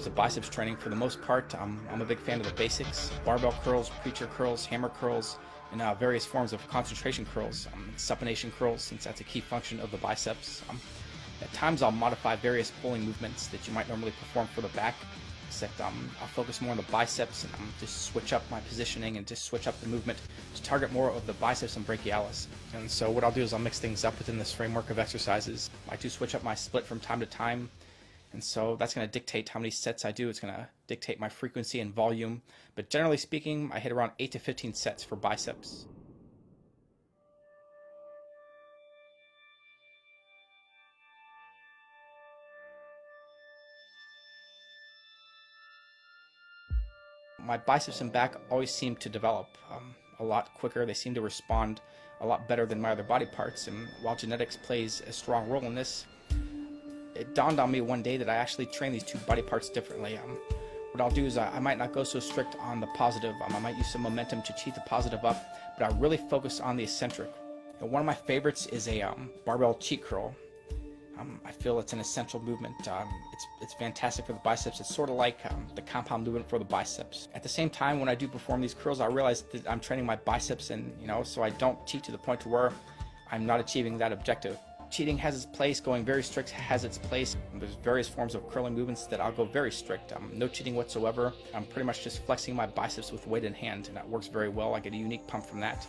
of biceps training, for the most part, I'm a big fan of the basics: barbell curls, preacher curls, hammer curls, and various forms of concentration curls, supination curls, since that's a key function of the biceps. At times I'll modify various pulling movements that you might normally perform for the back, except I'll focus more on the biceps and just switch up my positioning and just switch up the movement to target more of the biceps and brachialis. And so what I'll do is I'll mix things up within this framework of exercises. I do switch up my split from time to time, and so that's going to dictate how many sets I do. It's going to dictate my frequency and volume, but generally speaking, I hit around 8 to 15 sets for biceps. My biceps and back always seem to develop a lot quicker. They seem to respond a lot better than my other body parts, and while genetics plays a strong role in this, it dawned on me one day that I actually train these two body parts differently. What I'll do is I might not go so strict on the positive. I might use some momentum to cheat the positive up, but I really focus on the eccentric. And one of my favorites is a barbell cheat curl. I feel it's an essential movement. It's fantastic for the biceps. It's sort of like the compound movement for the biceps. At the same time, when I do perform these curls, I realize that I'm training my biceps, and so I don't cheat to the point to where I'm not achieving that objective. Cheating has its place. Going very strict has its place. There's various forms of curling movements that I'll go very strict. No cheating whatsoever. I'm pretty much just flexing my biceps with weight in hand, and that works very well. I get a unique pump from that.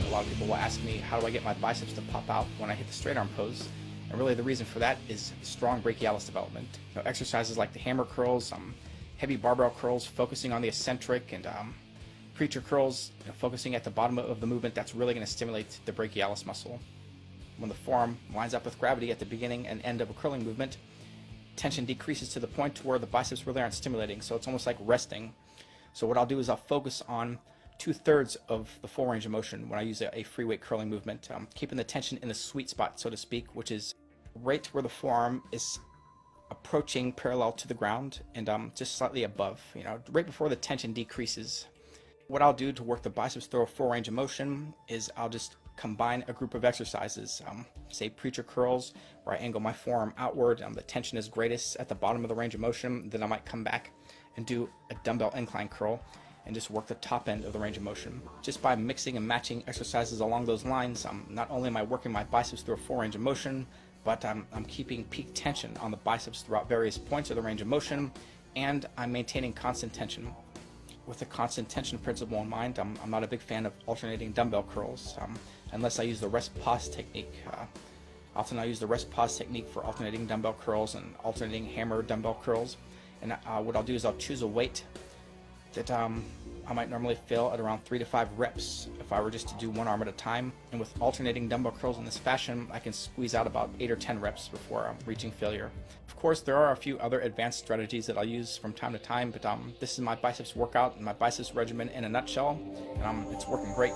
A lot of people will ask me, how do I get my biceps to pop out when I hit the straight arm pose? And really the reason for that is strong brachialis development. Exercises like the hammer curls, heavy barbell curls, focusing on the eccentric, and preacher curls, focusing at the bottom of the movement, that's really going to stimulate the brachialis muscle. When the forearm lines up with gravity at the beginning and end of a curling movement, tension decreases to the point to where the biceps really aren't stimulating, so it's almost like resting. So what I'll do is I'll focus on 2/3 of the full range of motion when I use a free weight curling movement, keeping the tension in the sweet spot, so to speak, which is right where the forearm is approaching parallel to the ground and just slightly above, right before the tension decreases. What I'll do to work the biceps through a full range of motion is I'll just combine a group of exercises, say preacher curls, where I angle my forearm outward, the tension is greatest at the bottom of the range of motion. Then I might come back and do a dumbbell incline curl and just work the top end of the range of motion. Just by mixing and matching exercises along those lines, not only am I working my biceps through a full range of motion, but I'm keeping peak tension on the biceps throughout various points of the range of motion, and I'm maintaining constant tension. With the constant tension principle in mind, I'm not a big fan of alternating dumbbell curls, unless I use the rest pause technique. Often I use the rest pause technique for alternating dumbbell curls and alternating hammer dumbbell curls. And what I'll do is I'll choose a weight that I might normally fail at around 3 to 5 reps if I were just to do one arm at a time. And with alternating dumbbell curls in this fashion, I can squeeze out about 8 or 10 reps before reaching failure. Of course, there are a few other advanced strategies that I'll use from time to time, but this is my biceps workout and my biceps regimen in a nutshell, and it's working great.